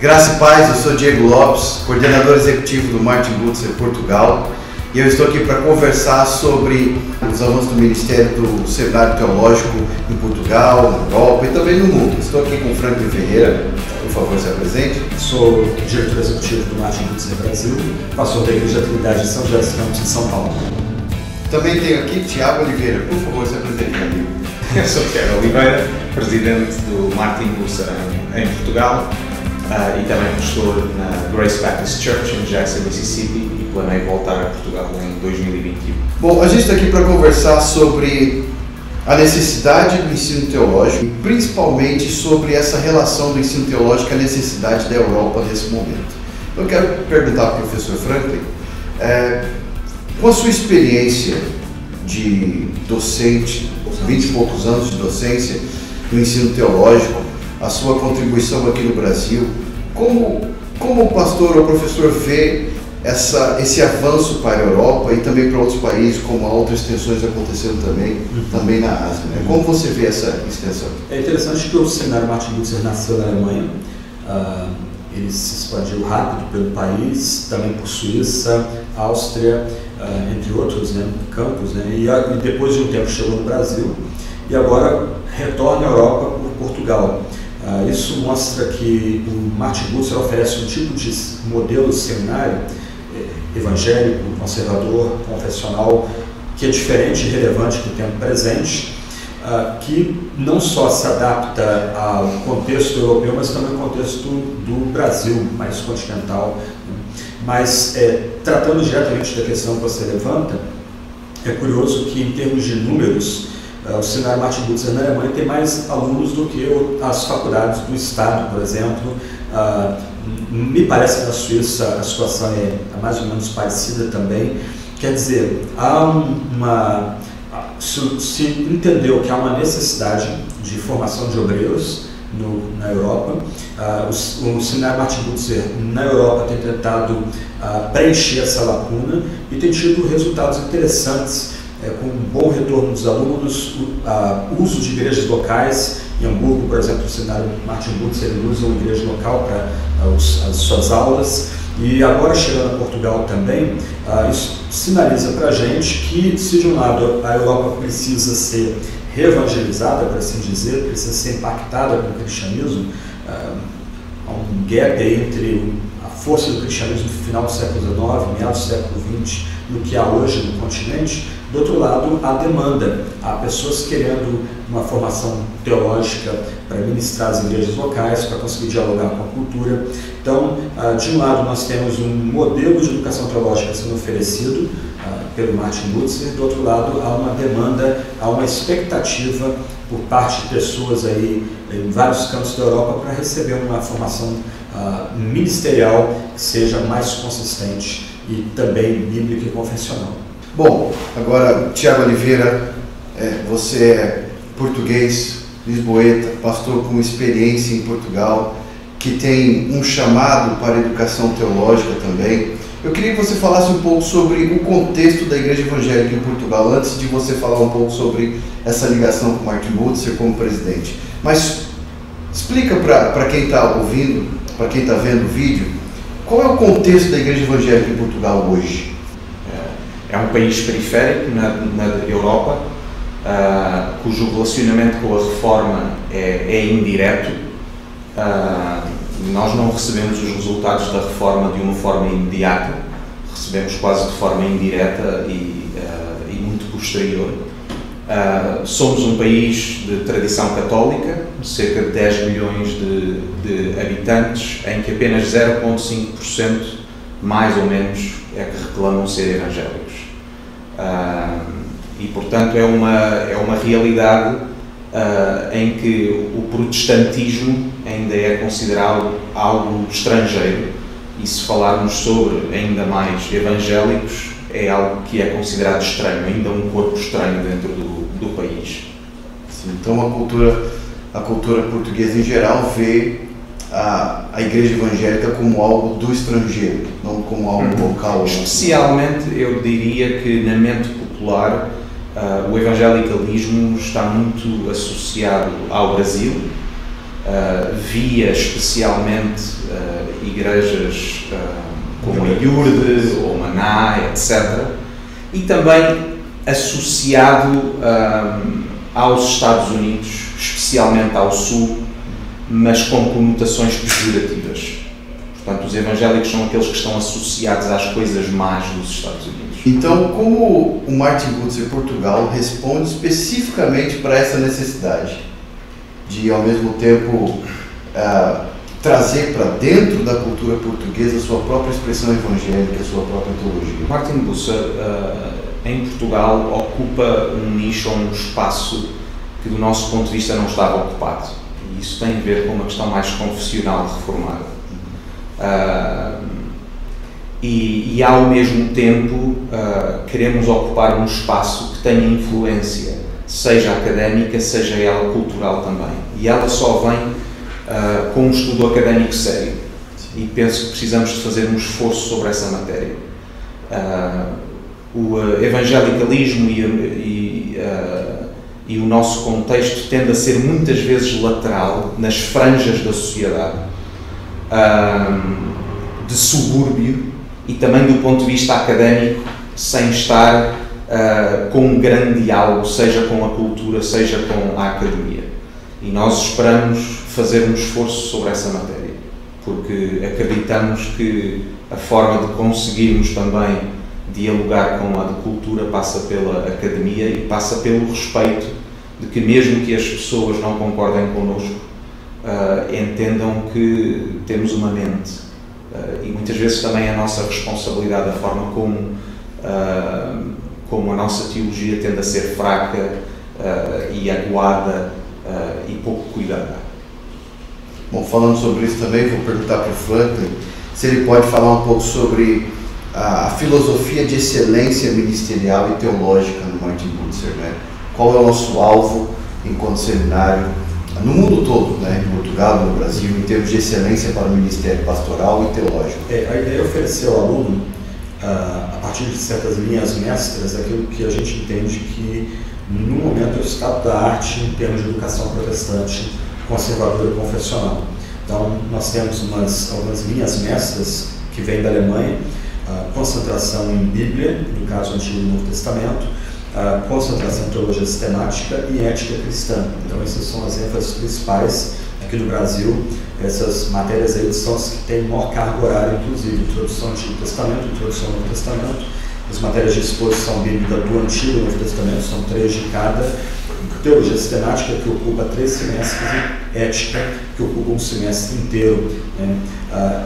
Graça e paz, eu sou Diego Lopes, coordenador executivo do Martin Luther Portugal, e eu estou aqui para conversar sobre os avanços do Ministério do Seminário Teológico em Portugal, na Europa e também no mundo. Estou aqui com o Franklin Ferreira, por favor, se apresente. Sou diretor executivo do Martin Luther Brasil, pastor da Igreja Trindade de São José dos Campos, em São Paulo. Também tenho aqui Tiago Oliveira, por favor, se apresente, amigo. Eu sou Tiago Oliveira, presidente do Martin Luther em Portugal e também professor na Grace Baptist Church em Jackson, Mississippi, e planei voltar a Portugal em 2021. Bom, a gente está aqui para conversar sobre a necessidade do ensino teológico e principalmente sobre essa relação do ensino teológico e a necessidade da Europa nesse momento. Eu quero perguntar para o professor Franklin, com a sua experiência de docente, 20 e poucos anos de docência no ensino teológico, a sua contribuição aqui no Brasil, como o pastor ou professor vê esse avanço para a Europa e também para outros países, como outras extensões aconteceram também na Ásia, né? Como você vê essa extensão? É interessante que o seminário Martin Luther nasceu na Alemanha, ele se expandiu rápido pelo país, também por Suíça, Áustria, entre outros campos, e depois de um tempo chegou no Brasil e agora retorna à Europa por Portugal. Isso mostra que o Martin Luther oferece um tipo de modelo de seminário evangélico, conservador, confessional, que é diferente e relevante do tempo presente, que não só se adapta ao contexto europeu, mas também ao contexto do Brasil, mais continental. Mas, tratando diretamente da questão que você levanta, é curioso que, em termos de números, o seminário Martin Luther na Alemanha tem mais alunos do que as faculdades do Estado, por exemplo. Me parece que na Suíça a situação é mais ou menos parecida também. Quer dizer, se entendeu que há uma necessidade de formação de obreiros na Europa. O seminário Martin Luther na Europa tem tentado preencher essa lacuna e tem tido resultados interessantes, com um bom retorno dos alunos, uso de igrejas locais. Em Hamburgo, por exemplo, o seminário Martin Luther usa uma igreja local para as suas aulas. E agora, chegando a Portugal também, isso sinaliza para a gente que, se de um lado a Europa precisa ser reevangelizada, por assim dizer, precisa ser impactada pelo cristianismo, há um gap entre a força do cristianismo no final do século XIX, meados do século XX, e o que há hoje no continente. Do outro lado, há demanda, há pessoas querendo uma formação teológica para ministrar as igrejas locais, para conseguir dialogar com a cultura. Então, de um lado, nós temos um modelo de educação teológica sendo oferecido pelo Martin Luther, do outro lado, há uma demanda, há uma expectativa por parte de pessoas aí em vários cantos da Europa para receber uma formação ministerial que seja mais consistente e também bíblica e confessional. Bom, agora, Tiago Oliveira, você é português, lisboeta, pastor com experiência em Portugal, que tem um chamado para a educação teológica também. Eu queria que você falasse um pouco sobre o contexto da Igreja Evangélica em Portugal, antes de você falar um pouco sobre essa ligação com Martin Luther como presidente. Mas explica para quem está ouvindo, para quem está vendo o vídeo, qual é o contexto da Igreja Evangélica em Portugal hoje? É um país periférico na Europa, cujo relacionamento com a reforma é indireto. Nós não recebemos os resultados da reforma de uma forma imediata, recebemos quase de forma indireta e muito posterior. Somos um país de tradição católica, cerca de 10 milhões de habitantes, em que apenas 0,5% mais ou menos é que reclamam ser evangélicos. E portanto é uma realidade em que o protestantismo ainda é considerado algo estrangeiro, e se falarmos sobre ainda mais evangélicos é algo que é considerado estranho, ainda um corpo estranho dentro do país. Sim, então a cultura portuguesa em geral vê a Igreja Evangélica como algo do estrangeiro, não como algo local. Especialmente, eu diria que na mente popular o evangelicalismo está muito associado ao Brasil, via especialmente igrejas como a Iurde ou Maná, etc. E também associado aos Estados Unidos, especialmente ao Sul, mas com conotações pejorativas. Portanto, os evangélicos são aqueles que estão associados às coisas más dos Estados Unidos. Então, como o Martin Butzer Portugal responde especificamente para essa necessidade de, ao mesmo tempo, trazer para dentro da cultura portuguesa a sua própria expressão evangélica, a sua própria teologia? Martin Butzer, em Portugal, ocupa um nicho ou um espaço que, do nosso ponto de vista, não estava ocupado. E isso tem a ver com uma questão mais confessional reformada. E ao mesmo tempo queremos ocupar um espaço que tenha influência, seja académica, seja ela cultural também. E ela só vem com um estudo académico sério. E penso que precisamos de fazer um esforço sobre essa matéria. O evangelicalismo e o nosso contexto tende a ser muitas vezes lateral nas franjas da sociedade, de subúrbio e também do ponto de vista académico, sem estar com um grande diálogo, seja com a cultura, seja com a academia. E nós esperamos fazer um esforço sobre essa matéria, porque acreditamos que a forma de conseguirmos também dialogar com a de cultura passa pela academia e passa pelo respeito de que, mesmo que as pessoas não concordem connosco, entendam que temos uma mente. E muitas vezes também a nossa responsabilidade, a forma como a nossa teologia tende a ser fraca e aguada e pouco cuidada. Bom, falando sobre isso também, vou perguntar para o Franklin se ele pode falar um pouco sobre a filosofia de excelência ministerial e teológica no Martin Butzer, né? Qual é o nosso alvo enquanto seminário no mundo todo, né? Em Portugal, no Brasil, em termos de excelência para o ministério pastoral e teológico? A ideia é oferecer ao aluno, a partir de certas linhas mestras, aquilo que a gente entende que, no momento, é o estado da arte em termos de educação protestante, conservadora e confessional. Então, nós temos algumas linhas mestras que vêm da Alemanha: concentração em Bíblia, no caso Antigo e Novo Testamento, concentração em teologia sistemática e ética cristã. Então, essas são as ênfases principais aqui no Brasil. Essas matérias aí são as que têm maior carga horária, inclusive introdução ao Antigo Testamento, introdução ao Novo Testamento. As matérias de exposição bíblica do Antigo e Novo Testamento são 3 de cada. Teologia sistemática, que ocupa 3 semestres, e ética, que ocupa um semestre inteiro, né?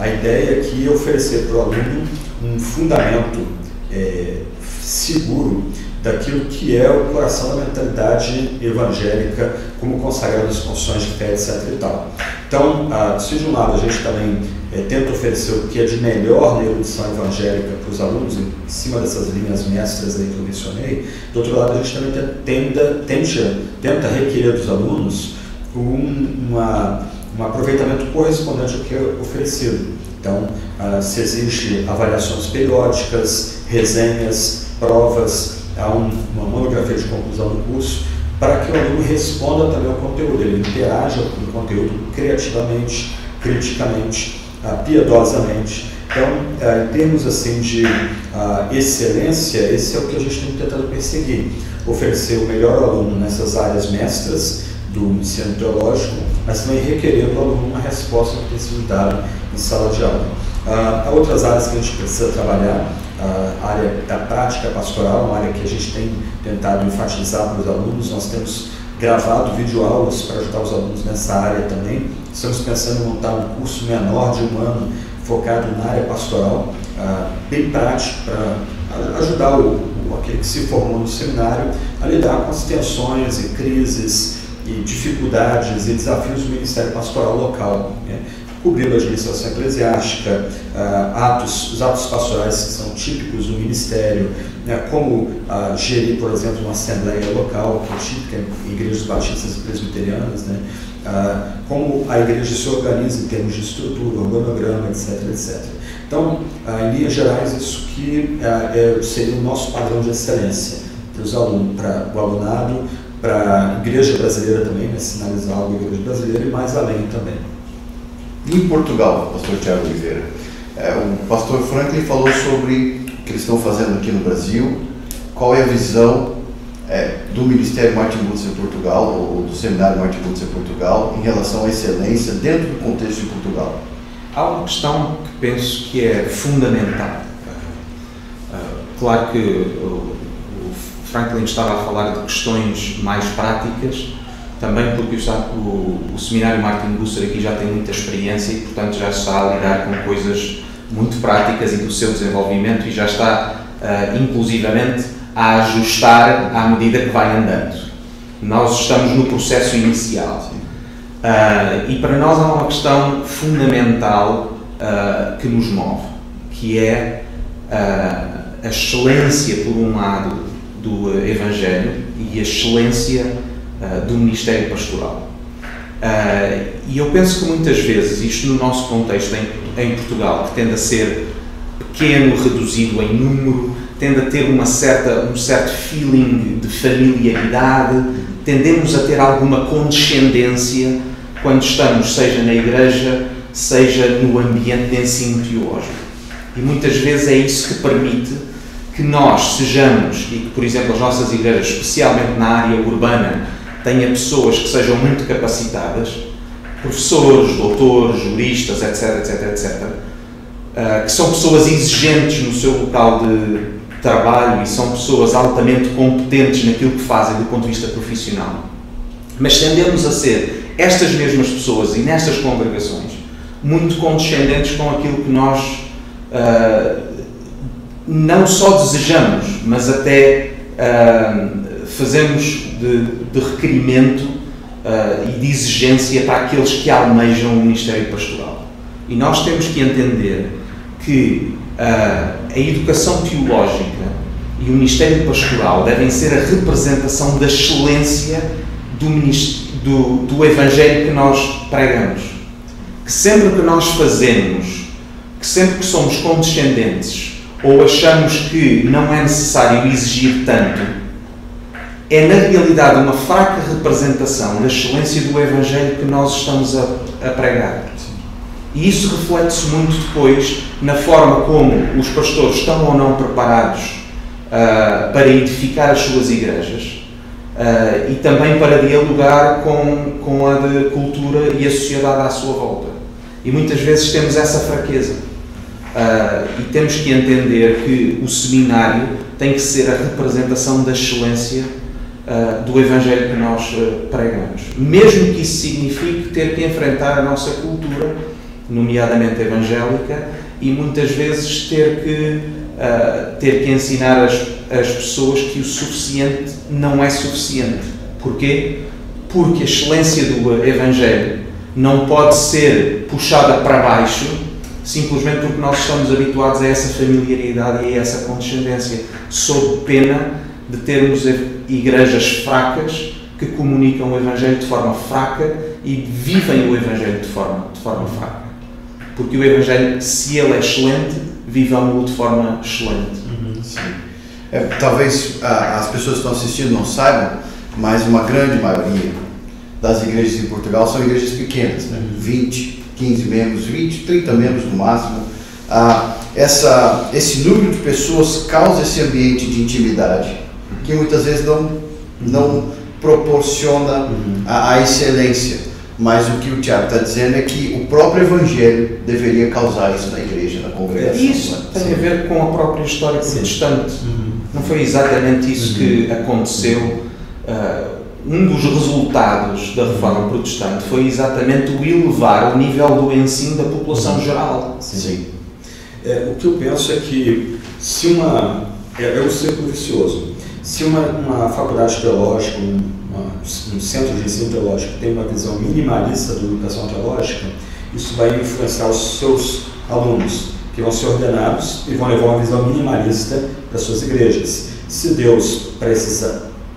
A ideia aqui é oferecer para o aluno um fundamento seguro daquilo que é o coração da mentalidade evangélica, como consagrado nas confissões de fé, etc. e tal. Então, se de um lado a gente também tenta oferecer o que é de melhor na erudição evangélica para os alunos, em cima dessas linhas mestras aí que eu mencionei, do outro lado a gente também tenta requerer dos alunos um aproveitamento correspondente ao que é oferecido. Então, se exige avaliações periódicas, resenhas, provas, há uma monografia de conclusão do curso, para que o aluno responda também ao conteúdo, ele interaja com o conteúdo criativamente, criticamente, piedosamente. Então, em termos assim de excelência, esse é o que a gente tem tentado perseguir: oferecer o melhor ao aluno nessas áreas mestras do ensino teológico, mas também requerer do aluno uma resposta que tem sido dada em sala de aula. Há outras áreas que a gente precisa trabalhar. A área da prática pastoral, uma área que a gente tem tentado enfatizar para os alunos. Nós temos gravado videoaulas para ajudar os alunos nessa área também. Estamos pensando em montar um curso menor de 1 ano, focado na área pastoral, bem prático, para ajudar aquele que se formou no seminário a lidar com as tensões e crises e dificuldades e desafios do ministério pastoral local, né? Cobrindo a administração eclesiástica, os atos pastorais que são típicos do ministério, né? Como gerir, por exemplo, uma assembleia local, que é típica em igrejas batistas e presbiterianas, né? Como a igreja se organiza em termos de estrutura, organograma, etc, etc. Então, em linhas gerais, isso que seria o nosso padrão de excelência para os alunos, para o alunado, para a igreja brasileira também, né? Sinalizar algo da igreja brasileira e mais além também. Em Portugal, pastor Tiago Oliveira, o pastor Franklin falou sobre o que eles estão fazendo aqui no Brasil, qual é a visão do Ministério Martin Luther em Portugal, ou do Seminário Martin Luther em Portugal, em relação à excelência dentro do contexto de Portugal. Há uma questão que penso que é fundamental. Claro que o Franklin estava a falar de questões mais práticas, também porque o Seminário Martin Luther aqui já tem muita experiência e, portanto, já está a lidar com coisas muito práticas e do seu desenvolvimento e já está, inclusivamente, a ajustar à medida que vai andando. Nós estamos no processo inicial. E para nós há uma questão fundamental que nos move, que é a excelência, por um lado, do Evangelho e a excelência do Ministério Pastoral. E eu penso que muitas vezes, isto no nosso contexto em Portugal, que tende a ser pequeno, reduzido em número, tende a ter um certo feeling de familiaridade, tendemos a ter alguma condescendência quando estamos, seja na igreja, seja no ambiente de ensino teológico. E muitas vezes é isso que permite que nós sejamos, e que, por exemplo, as nossas igrejas, especialmente na área urbana, tenha pessoas que sejam muito capacitadas, professores, doutores, juristas, etc., que são pessoas exigentes no seu local de trabalho e são pessoas altamente competentes naquilo que fazem do ponto de vista profissional. Mas tendemos a ser estas mesmas pessoas e nestas congregações muito condescendentes com aquilo que nós não só desejamos, mas até fazemos de requerimento e de exigência para aqueles que almejam o ministério pastoral. E nós temos que entender que a educação teológica e o ministério pastoral devem ser a representação da excelência do Evangelho que nós pregamos. Que sempre que nós fazemos, que sempre que somos condescendentes ou achamos que não é necessário exigir tanto, é na realidade uma fraca representação da excelência do Evangelho que nós estamos a pregar. E isso reflete-se muito depois na forma como os pastores estão ou não preparados para edificar as suas igrejas e também para dialogar com a cultura e a sociedade à sua volta. E muitas vezes temos essa fraqueza. E temos que entender que o seminário tem que ser a representação da excelência do Evangelho que nós pregamos. Mesmo que isso signifique ter que enfrentar a nossa cultura, nomeadamente evangélica, e muitas vezes ter que ensinar as pessoas que o suficiente não é suficiente. Porquê? Porque a excelência do Evangelho não pode ser puxada para baixo simplesmente porque nós estamos habituados a essa familiaridade e a essa condescendência, sob pena de termos igrejas fracas que comunicam o Evangelho de forma fraca e vivem o Evangelho de forma fraca. Porque o Evangelho, se ele é excelente, vivamos-o de forma excelente. Sim. Talvez as pessoas que estão assistindo não saibam, mas uma grande maioria das igrejas em Portugal são igrejas pequenas, né? 20, 15 membros, 20, 30 membros no máximo. Esse número de pessoas causa esse ambiente de intimidade, que muitas vezes não proporciona a excelência. Mas o que o Tiago está dizendo é que o próprio Evangelho deveria causar isso na igreja, na congregação. Isso tem a ver com a própria história protestante. Não foi exatamente isso que aconteceu. Um dos resultados da reforma protestante foi exatamente o elevar o nível do ensino da população geral. Sim. O que eu penso é que se é o círculo vicioso. Se uma faculdade teológica, um centro de ensino teológico tem uma visão minimalista da educação teológica, isso vai influenciar os seus alunos, que vão ser ordenados e vão levar uma visão minimalista para as suas igrejas. Se Deus, para esses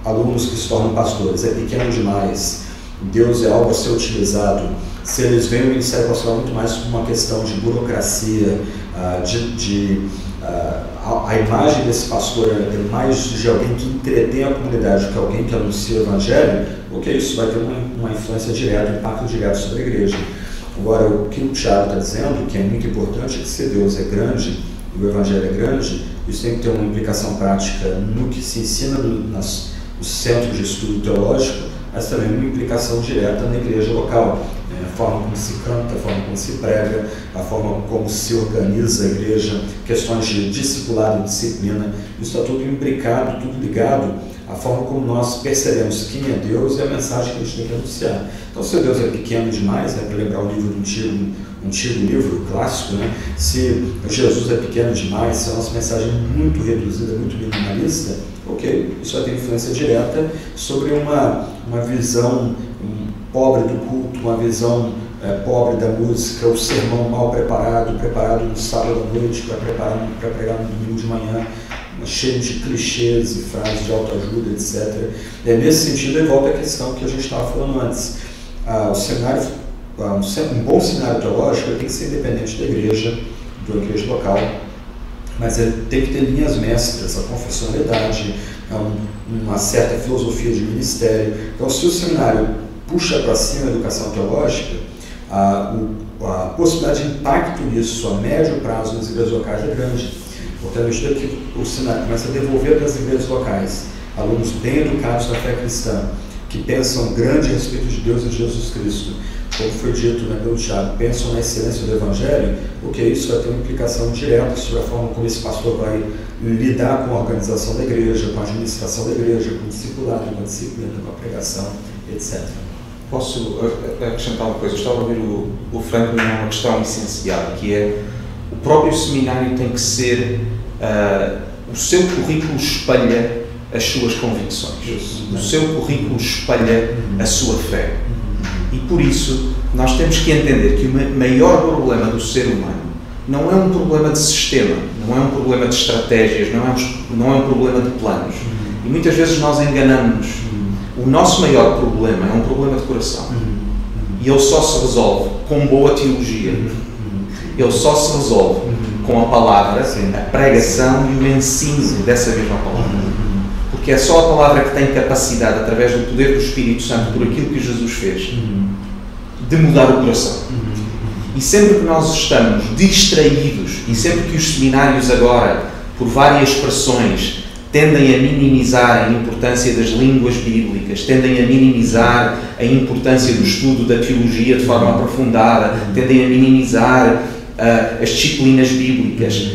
alunos que se tornam pastores, é pequeno demais, Deus é algo a ser utilizado, se eles veem o ministério pastoral muito mais como uma questão de burocracia, a imagem desse pastor é mais de alguém que entretém a comunidade do que alguém que anuncia o Evangelho, ok, isso vai ter uma influência direta, um impacto direto sobre a igreja. Agora, o que o Tiago está dizendo, que é muito importante, é que se Deus é grande e o Evangelho é grande, isso tem que ter uma implicação prática no que se ensina nos centros de estudo teológico, mas também uma implicação direta na igreja local. A forma como se canta, a forma como se prega, a forma como se organiza a igreja, questões de discipulado e disciplina, isso está tudo imbricado, tudo ligado à forma como nós percebemos quem é Deus e a mensagem que a gente tem que anunciar. Então, se Deus é pequeno demais, para lembrar o livro um antigo livro clássico, se Jesus é pequeno demais, se a nossa mensagem é muito reduzida, muito minimalista, ok, isso vai ter influência direta sobre uma visão pobre do culto, uma visão pobre da música, o sermão mal preparado no sábado à noite para pregar no domingo de manhã, cheio de clichês e frases de autoajuda, etc. Nesse sentido, aí volta a questão que a gente estava falando antes. Um bom seminário teológico tem que ser independente da igreja local, mas ele tem que ter linhas mestras, a confessionalidade, uma certa filosofia de ministério. Então, se o seminário puxa para cima a educação teológica, a possibilidade de impacto nisso a médio prazo nas igrejas locais é grande. Porque à medida que o seminário começa a devolver para as igrejas locais alunos bem educados na fé cristã, que pensam grande a respeito de Deus e de Jesus Cristo, como foi dito pelo Tiago, pensam na excelência do Evangelho, porque isso vai ter uma implicação direta sobre a forma como esse pastor vai lidar com a organização da igreja, com a administração da igreja, com o discipulado, com a disciplina, com a pregação, etc. Posso acrescentar uma coisa? Eu estava a ouvir o Franco numa questão essencial, que é o próprio seminário tem que ser, o seu currículo espelha as suas convicções, o seu currículo espelha a sua fé. E por isso nós temos que entender que o maior problema do ser humano não é um problema de sistema, não é um problema de estratégias, não é um problema de planos. E muitas vezes nós enganamos-nos. O nosso maior problema é um problema de coração. E ele só se resolve com boa teologia. Ele só se resolve com a palavra, a pregação e o ensino dessa mesma palavra. Porque é só a palavra que tem capacidade, através do poder do Espírito Santo, por aquilo que Jesus fez, de mudar o coração. E sempre que nós estamos distraídos, e sempre que os seminários agora, por várias pressões, tendem a minimizar a importância das línguas bíblicas, tendem a minimizar a importância do estudo da teologia de forma aprofundada, tendem a minimizar as disciplinas bíblicas,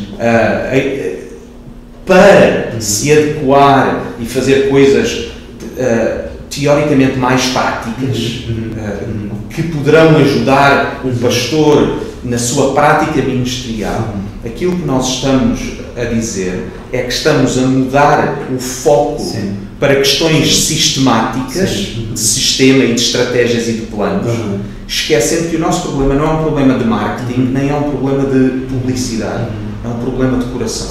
para se adequar e fazer coisas teoricamente mais práticas, que poderão ajudar o pastor na sua prática ministerial. Aquilo que nós estamos a dizer é que estamos a mudar o foco para questões sistemáticas, de sistema e de estratégias e de planos, esquecendo que o nosso problema não é um problema de marketing, nem é um problema de publicidade, é um problema de coração.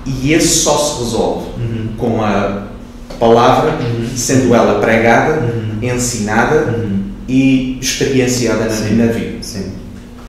E esse só se resolve com a palavra, sendo ela pregada, ensinada e experienciada na vida.